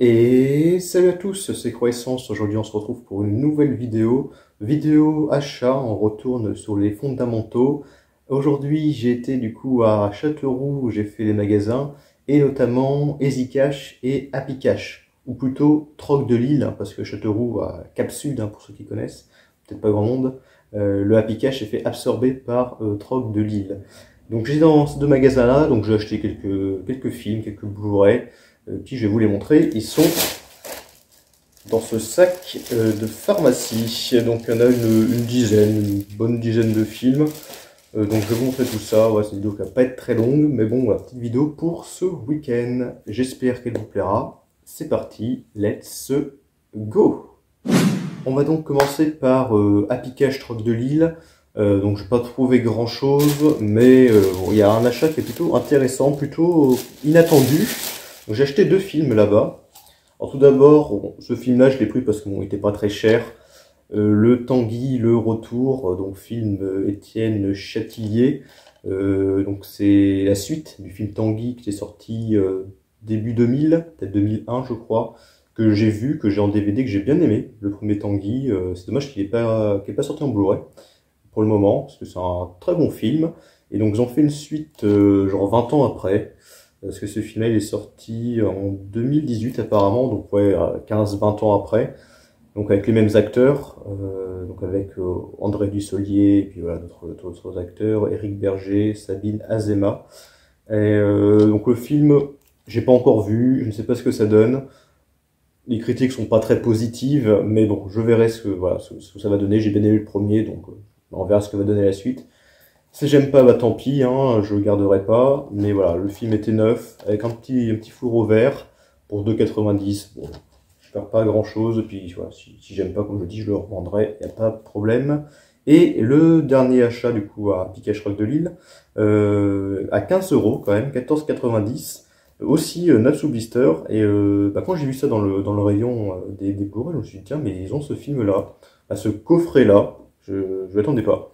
Et salut à tous, c'est Croissance. Aujourd'hui, on se retrouve pour une nouvelle vidéo achat. On retourne sur les fondamentaux. Aujourd'hui, j'ai été du coup à Châteauroux où j'ai fait les magasins et notamment EasyCash et HappyCash, ou plutôt Troc de Lille, hein, parce que Châteauroux a Cap Sud, hein, pour ceux qui connaissent, peut-être pas grand monde. Le HappyCash est fait absorber par Troc de Lille. Donc j'étais dans ces deux magasins-là, donc j'ai acheté quelques films, quelques Blu-ray. Puis je vais vous les montrer. Ils sont dans ce sac de pharmacie. Donc il y en a une bonne dizaine de films. Donc je vais vous montrer tout ça. Ouais, c'est une vidéo qui va pas être très longue, mais bon, voilà, petite vidéo pour ce week-end. J'espère qu'elle vous plaira. C'est parti, let's go. On va donc commencer par HappyCash Troc de Lille. Donc je n'ai pas trouvé grand chose, mais bon, il y a un achat qui est plutôt intéressant, plutôt inattendu. J'ai acheté deux films là-bas. Alors tout d'abord, bon, ce film-là, je l'ai pris parce qu'il n'était pas très cher. Le Tanguy, le retour, donc film Étienne Châtillier. Donc c'est la suite du film Tanguy qui est sorti début 2000, peut-être 2001 je crois, que j'ai vu, que j'ai en DVD, que j'ai bien aimé. Le premier Tanguy, c'est dommage qu'il n'est pas sorti en Blu-ray pour le moment, parce que c'est un très bon film. Et donc ils ont fait une suite genre 20 ans après. Parce que ce film-là, il est sorti en 2018 apparemment, donc ouais, 15-20 ans après. Donc avec les mêmes acteurs, donc avec André Dussolier, et puis voilà, d'autres acteurs, Éric Berger, Sabine Azéma. Et donc le film, j'ai pas encore vu, je ne sais pas ce que ça donne. Les critiques sont pas très positives, mais bon, je verrai ce que ça va donner. J'ai bien aimé le premier, donc on verra ce que va donner la suite. Si j'aime pas, bah tant pis, hein, je le garderai pas. Mais voilà, le film était neuf, avec un petit fourreau vert pour 2,90. Bon, je perds pas grand chose. Et puis voilà, si j'aime pas, comme je dis, je le revendrai, y a pas de problème. Et le dernier achat du coup à HappyCash Troc de Lille, à 15 € quand même, 14,90. Aussi Natsu Blister. Et bah, quand j'ai vu ça dans le rayon des Blu-ray, je me suis dit tiens, mais ils ont ce film-là, ce coffret-là, je m'attendais pas.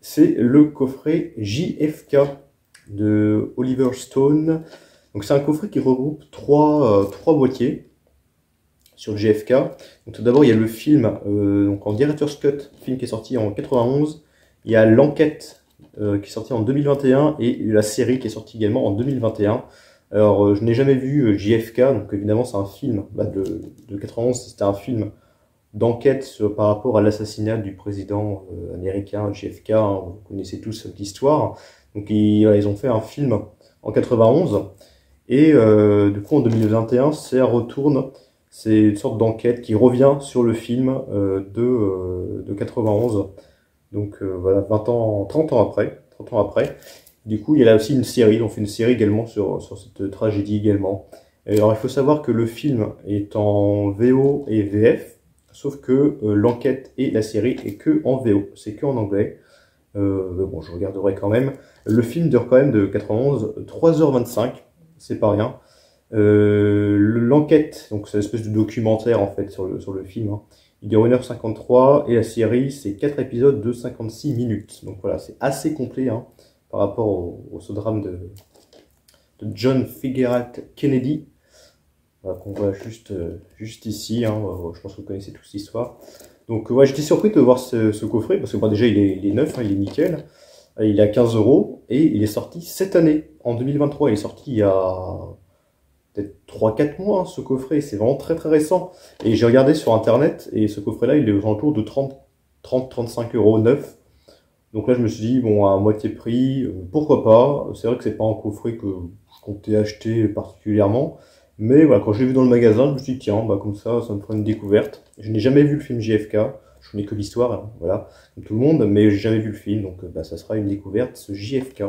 C'est le coffret JFK de Oliver Stone. Donc c'est un coffret qui regroupe trois boîtiers sur JFK. Donc tout d'abord il y a le film donc en Director's Cut, film qui est sorti en 91. Il y a l'enquête qui est sorti en 2021 et la série qui est sortie également en 2021. Alors je n'ai jamais vu JFK, donc évidemment c'est un film de 91, c'était un film d'enquête par rapport à l'assassinat du président américain JFK, hein, vous connaissez tous l'histoire. Donc ils ont fait un film en 91 et du coup en 2021 ça retourne, c'est une sorte d'enquête qui revient sur le film de 91. Donc voilà, 20 ans, 30 ans après, 30 ans après. Du coup il y a là aussi une série, on fait une série également sur cette tragédie également. Et alors il faut savoir que le film est en VO et VF. Sauf que l'enquête et la série est que en VO, c'est que en anglais. Mais bon, je regarderai quand même. Le film dure quand même de 91, 3h25, c'est pas rien. L'enquête, donc c'est une espèce de documentaire en fait sur le film, hein. Il dure 1h53 et la série c'est 4 épisodes de 56 minutes. Donc voilà, c'est assez complet hein, par rapport au ce drame de John Fitzgerald Kennedy. Qu'on voit juste ici, hein, je pense que vous connaissez toute l'histoire. Donc ouais, j'étais surpris de voir ce coffret, parce que bon, déjà il est neuf, hein, il est nickel, il est à 15 € et il est sorti cette année, en 2023, il est sorti il y a peut-être 3-4 mois, hein, ce coffret, c'est vraiment très très récent. Et j'ai regardé sur internet, et ce coffret-là, il est aux alentours de 30-35 € neuf. Donc là je me suis dit, bon, à moitié prix, pourquoi pas, c'est vrai que c'est pas un coffret que je comptais acheter particulièrement. Mais voilà, quand je l'ai vu dans le magasin, je me suis dit, tiens, bah, comme ça me fera une découverte. Je n'ai jamais vu le film JFK, je connais que l'histoire, hein, voilà, comme tout le monde, mais j'ai jamais vu le film, donc bah, ça sera une découverte, ce JFK.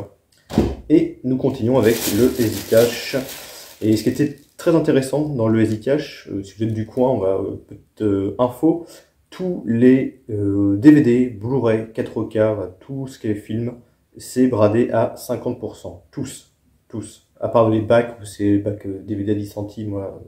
Et nous continuons avec le EasyCash. Et ce qui était très intéressant dans le EasyCash, si vous êtes du coin, on va petite info, tous les DVD, Blu-ray, 4K, tout ce qui est film, c'est bradé à 50%. Tous. À part les bacs, où c'est bac DVD à 10 centimes, voilà.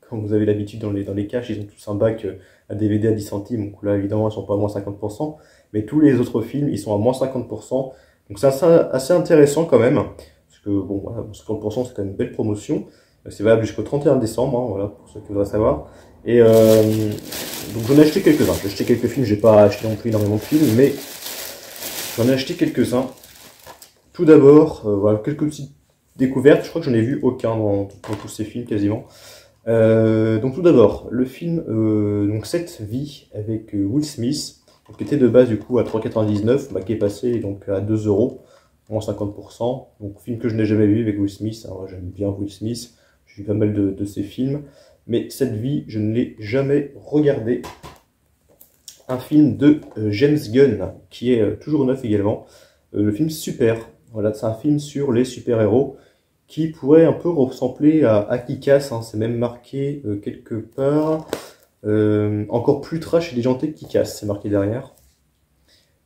Comme vous avez l'habitude dans les caches, ils ont tous un bac à DVD à 10 centimes, donc là évidemment ils sont pas à moins 50%, mais tous les autres films ils sont à moins 50%, donc c'est assez intéressant quand même, parce que bon, voilà, 50% c'est quand même une belle promotion, C'est valable jusqu'au 31 décembre, hein, voilà, pour ceux qui voudraient savoir. Et donc j'en ai acheté quelques-uns. J'ai acheté quelques films, j'ai pas acheté non plus énormément de films, mais j'en ai acheté quelques-uns. Tout d'abord, voilà, quelques petites découvertes. Je crois que j'en ai vu aucun dans tous ces films quasiment. Donc tout d'abord, le film donc Cette vie avec Will Smith, donc, qui était de base du coup à 3,99, bah, qui est passé donc à 2 euros, moins 50%. Donc film que je n'ai jamais vu avec Will Smith. Hein, j'aime bien Will Smith, j'ai vu pas mal de ses films, mais Cette vie, je ne l'ai jamais regardé. Un film de James Gunn, qui est toujours neuf également. Le film Super. Voilà, c'est un film sur les super-héros qui pourrait un peu ressembler à Kick-Ass, hein, c'est même marqué quelque part. Encore plus trash et déjanté que Kick-Ass, c'est marqué derrière.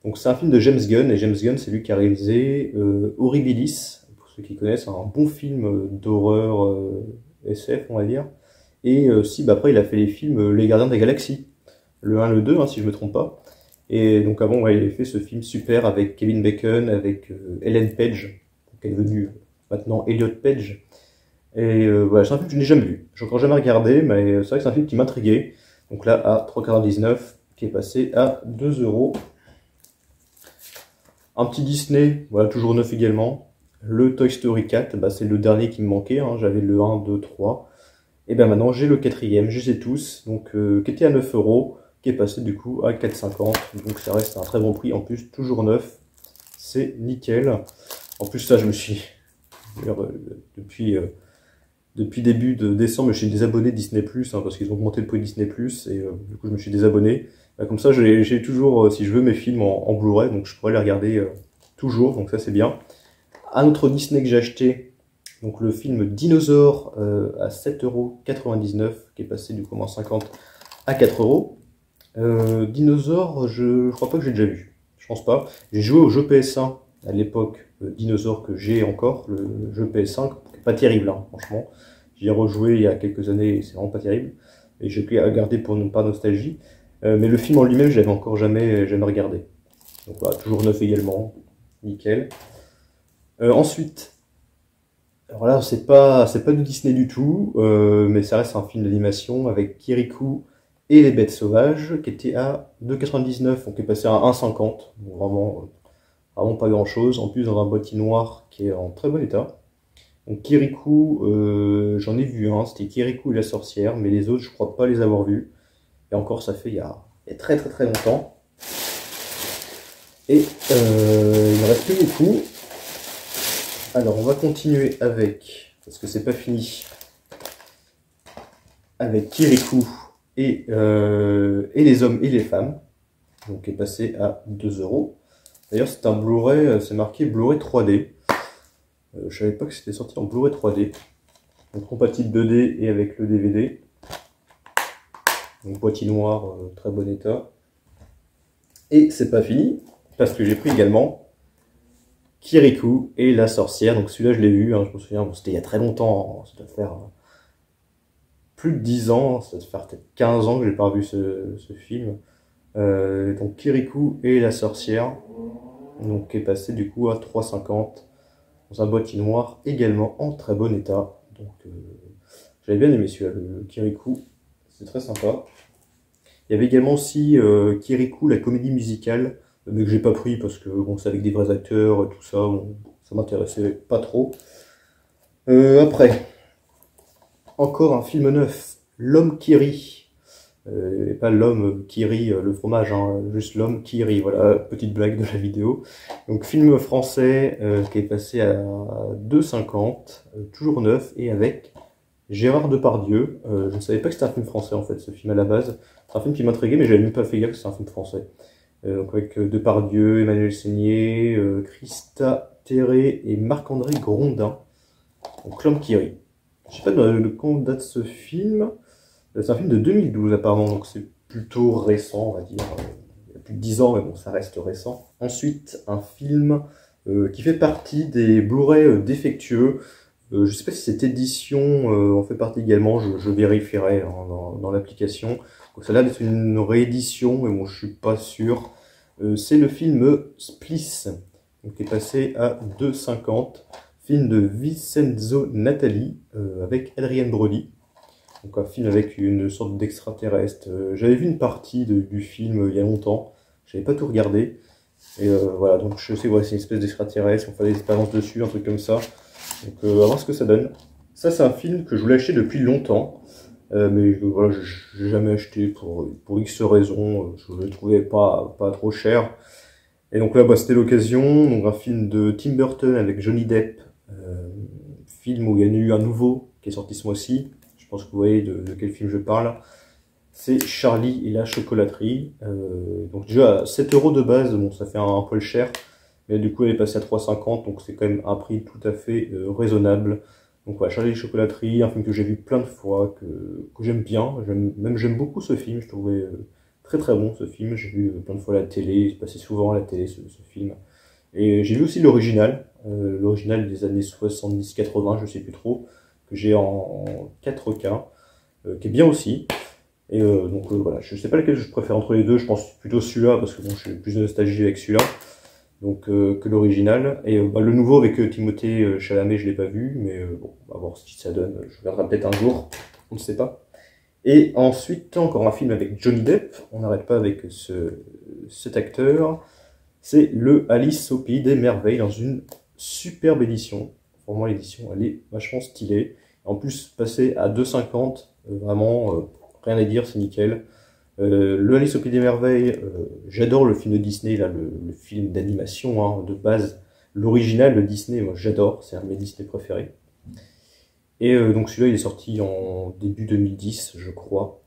Donc c'est un film de James Gunn, et James Gunn c'est lui qui a réalisé Horribilis, pour ceux qui connaissent, un bon film d'horreur SF on va dire. Et aussi bah, après il a fait les films Les Gardiens de la Galaxie, le 1, le 2 hein, si je me trompe pas. Et donc avant ouais, il avait fait ce film Super avec Kevin Bacon, avec Ellen Page, qui est devenue maintenant Elliot Page. Et voilà, c'est un film que je n'ai jamais vu. J'ai encore jamais regardé, mais c'est vrai que c'est un film qui m'intriguait. Donc là, à 3,99, qui est passé à 2 euros. Un petit Disney, voilà, toujours neuf également. Le Toy Story 4, bah, c'est le dernier qui me manquait. Hein. J'avais le 1, 2, 3. Et bien maintenant, j'ai le quatrième, je les ai tous. Donc, qui était à 9 euros, qui est passé du coup à 4,50. Donc ça reste un très bon prix. En plus, toujours neuf. C'est nickel. En plus, ça, je me suis... Depuis début de décembre, je suis désabonné de Disney+, hein, parce qu'ils ont augmenté le prix de Disney+, et du coup je me suis désabonné. Bah, comme ça, j'ai toujours, si je veux, mes films en Blu-ray, donc je pourrais les regarder toujours, donc ça c'est bien. Un autre Disney que j'ai acheté, donc le film Dinosaure à 7,99 €, qui est passé du coup en 50 à 4 euros. Dinosaure, je crois pas que j'ai déjà vu, je pense pas. J'ai joué au jeu PS1 à l'époque, Dinosaure que j'ai encore, le jeu PS5, pas terrible, hein, franchement. J'y ai rejoué il y a quelques années et c'est vraiment pas terrible. Et j'ai pu regarder pour ne pas nostalgie. Mais le film en lui-même, je l'avais encore jamais regardé. Donc voilà, toujours neuf également. Nickel. Ensuite, alors là, c'est pas du Disney du tout, mais ça reste un film d'animation avec Kirikou et les bêtes sauvages, qui était à 2,99, donc qui est passé à 1,50. Donc vraiment pas grand chose. En plus, dans un boîtier noir qui est en très bon état. Donc Kirikou, j'en ai vu un, c'était Kirikou et la sorcière, mais les autres, je crois pas les avoir vus. Et encore, ça fait il y a très très très longtemps. Et il ne reste plus beaucoup. Alors, on va continuer avec, parce que c'est pas fini, avec Kirikou et les hommes et les femmes. Donc, qui est passé à 2 euros. D'ailleurs, c'est un Blu-ray, c'est marqué Blu-ray 3D. Je savais pas que c'était sorti en Blu-ray 3D. Donc compatible 2D et avec le DVD. Donc boîtier noir, très bon état. Et c'est pas fini, parce que j'ai pris également Kirikou et la sorcière. Donc celui-là je l'ai vu, hein, je me souviens, bon, c'était il y a très longtemps, ça doit faire plus de 10 ans, ça doit faire peut-être 15 ans que j'ai pas revu ce film. Donc Kirikou et la sorcière, donc qui est passé du coup à 3,50. Dans un boîtier noir également en très bon état. Donc j'avais bien aimé celui-là, le Kirikou, c'est très sympa. Il y avait également aussi Kirikou, la comédie musicale, mais que j'ai pas pris parce que bon, c'est avec des vrais acteurs, tout ça, bon, ça m'intéressait pas trop. Après, encore un film neuf, L'homme qui rit. Et pas l'homme qui rit le fromage, hein, juste l'homme qui rit, voilà, petite blague de la vidéo. Donc film français qui est passé à 2,50, toujours neuf, et avec Gérard Depardieu. Je ne savais pas que c'était un film français en fait, ce film à la base. C'est un film qui m'intriguait, mais j'avais même pas fait gaffe que c'est un film français. Donc avec Depardieu, Emmanuel Seigné, Christa Terré et Marc-André Grondin. Donc l'homme qui rit. Je sais pas de quand date ce film. C'est un film de 2012 apparemment, donc c'est plutôt récent, on va dire. Il y a plus de 10 ans, mais bon, ça reste récent. Ensuite, un film qui fait partie des Blu-ray défectueux. Je sais pas si cette édition en fait partie également, je vérifierai hein, dans l'application. Donc ça a l'air d'être une réédition, mais bon, je suis pas sûr. C'est le film Spliss, donc qui est passé à 2,50. film de Vincenzo Natali avec Adrien Brody. Donc un film avec une sorte d'extraterrestre. J'avais vu une partie du film il y a longtemps, j'avais pas tout regardé. Et voilà, donc je sais, ouais, c'est une espèce d'extraterrestre, on fait des expériences dessus, un truc comme ça. Donc à voir ce que ça donne. Ça c'est un film que je voulais acheter depuis longtemps. Mais voilà, je n'ai jamais acheté pour X raisons, je le trouvais pas trop cher. Et donc là, bah, c'était l'occasion, donc un film de Tim Burton avec Johnny Depp, film où il y en a eu un nouveau qui est sorti ce mois-ci. Je pense que vous voyez de quel film je parle. C'est Charlie et la chocolaterie. Donc déjà à 7 € de base, bon ça fait un poil cher, mais du coup elle est passée à 3,50 €, donc c'est quand même un prix tout à fait raisonnable. Donc voilà, Charlie et la chocolaterie, un film que j'ai vu plein de fois, que j'aime bien, j'aime beaucoup ce film, je trouvais très très bon ce film, j'ai vu plein de fois à la télé, il passait souvent à la télé ce film. Et j'ai vu aussi l'original des années 70-80, je sais plus trop, que j'ai en 4K, qui est bien aussi. Et donc voilà, je sais pas lequel je préfère entre les deux, je pense plutôt celui-là, parce que bon, j'ai plus de nostalgie avec celui-là donc que l'original. Et bah, le nouveau avec Timothée Chalamet, je l'ai pas vu, mais bon, on va voir ce que ça donne, je regarderai peut-être un jour, on ne sait pas. Et ensuite, encore un film avec Johnny Depp, on n'arrête pas avec cet acteur, c'est le Alice au Pays des Merveilles, dans une superbe édition. Pour moi, l'édition, elle est vachement stylée. En plus, passer à 2,50, vraiment, rien à dire, c'est nickel. Le Alice au Pays des Merveilles, j'adore le film de Disney, là, le film d'animation hein, de base. L'original de Disney, moi j'adore, c'est un de mes Disney préférés. Et donc celui-là, il est sorti en début 2010, je crois.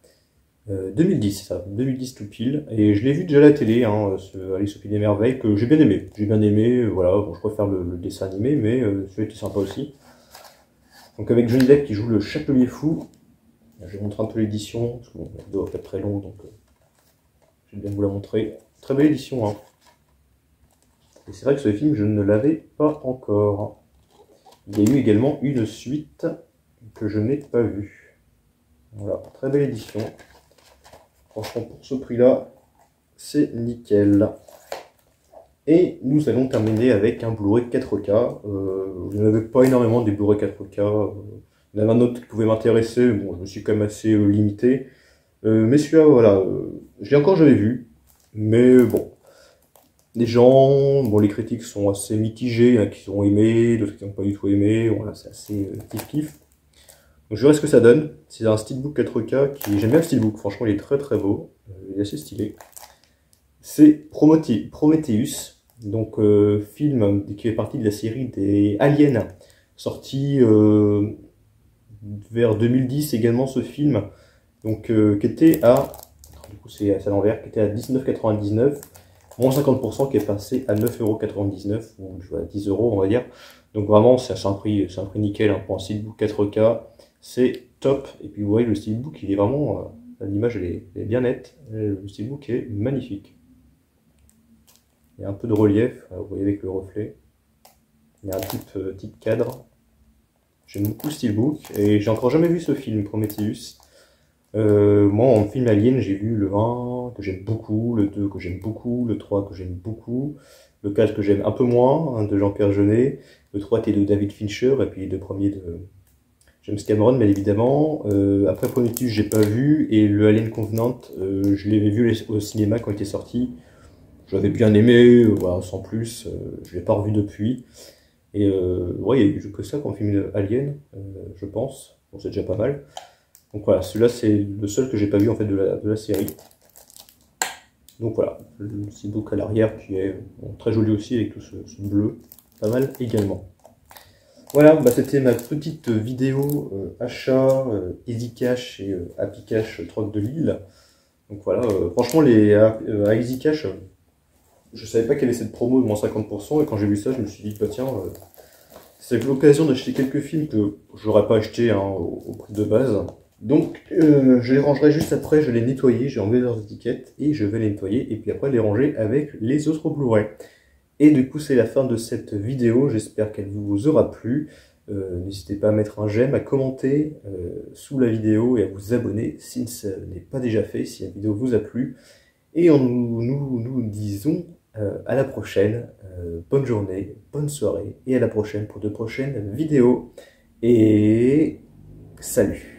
2010, ça, 2010 tout pile. Et je l'ai vu déjà à la télé, hein, ce Alice au Pays des Merveilles, que j'ai bien aimé. J'ai bien aimé, voilà, bon, je préfère le dessin animé, mais celui-là était sympa aussi. Donc avec Johnny Depp qui joue le Chapelier Fou. Je vais montrer un peu l'édition, parce que bon, la vidéo va pas être très longue, donc je vais bien vous la montrer. Très belle édition, hein. Et c'est vrai que ce film, je ne l'avais pas encore. Il y a eu également une suite que je n'ai pas vue. Voilà, très belle édition. Franchement, pour ce prix-là, c'est nickel. Et nous allons terminer avec un Blu-ray 4K. Je n'avais pas énormément des Blu-ray 4K. Il y en avait un autre qui pouvait m'intéresser, bon, je me suis quand même assez limité. Mais celui-là, voilà, je l'ai encore jamais vu. Mais bon, les gens, bon, les critiques sont assez mitigées, il y en a qui ont aimé, d'autres qui n'ont pas du tout aimé. Voilà, c'est assez kiff-kiff. Donc je verrai ce que ça donne. C'est un steelbook 4K qui, j'aime bien le steelbook, franchement il est très très beau, il est assez stylé. C'est Prometheus, donc film qui fait partie de la série des Aliens, sorti vers 2010 également ce film, donc qui était à, du coup c'est à l'envers, qui était à 19,99, moins 50% qui est passé à 9,99 €, ou à 10 € on va dire. Donc vraiment c'est un prix nickel hein, pour un steelbook 4K. C'est top. Et puis vous voyez, le steelbook, il est vraiment... l'image, elle est bien nette. Le steelbook est magnifique. Il y a un peu de relief, vous voyez avec le reflet. Il y a un type cadre. J'aime beaucoup le steelbook. Et j'ai encore jamais vu ce film, Prometheus. Moi, en film Alien, j'ai vu le 1 que j'aime beaucoup, le 2 que j'aime beaucoup, le 3 que j'aime beaucoup, le 4 que j'aime un peu moins, hein, de Jean-Pierre Jeunet, le 3 était de David Fincher, et puis les deux premiers de... James Cameron, bien évidemment. Après Prometheus, j'ai pas vu. Et le Alien Covenant, je l'avais vu au cinéma quand il était sorti. Je l'avais bien aimé, voilà, sans plus. Je l'ai pas revu depuis. Et ouais, il y a eu que ça comme film Alien, je pense. Bon, c'est déjà pas mal. Donc voilà, celui-là, c'est le seul que j'ai pas vu en fait de la série. Donc voilà, le steelbook à l'arrière qui est bon, très joli aussi avec tout ce bleu. Pas mal également. Voilà, bah c'était ma petite vidéo achat Easy Cash et Happy Cash troc de Lille. Donc voilà, franchement à Easy Cash, je savais pas qu'il y avait cette promo de moins 50% et quand j'ai vu ça, je me suis dit bah tiens, c'est l'occasion d'acheter quelques films que j'aurais pas acheté hein, au prix de base. Donc je les rangerai juste après, je vais les nettoyer, j'ai enlevé leurs étiquettes et je vais les nettoyer et puis après les ranger avec les autres Blu-ray. Et du coup, c'est la fin de cette vidéo. J'espère qu'elle vous aura plu. N'hésitez pas à mettre un j'aime, à commenter sous la vidéo et à vous abonner si ce n'est pas déjà fait, si la vidéo vous a plu. Et nous disons À la prochaine, bonne journée, bonne soirée et à la prochaine pour de prochaines vidéos. Et salut!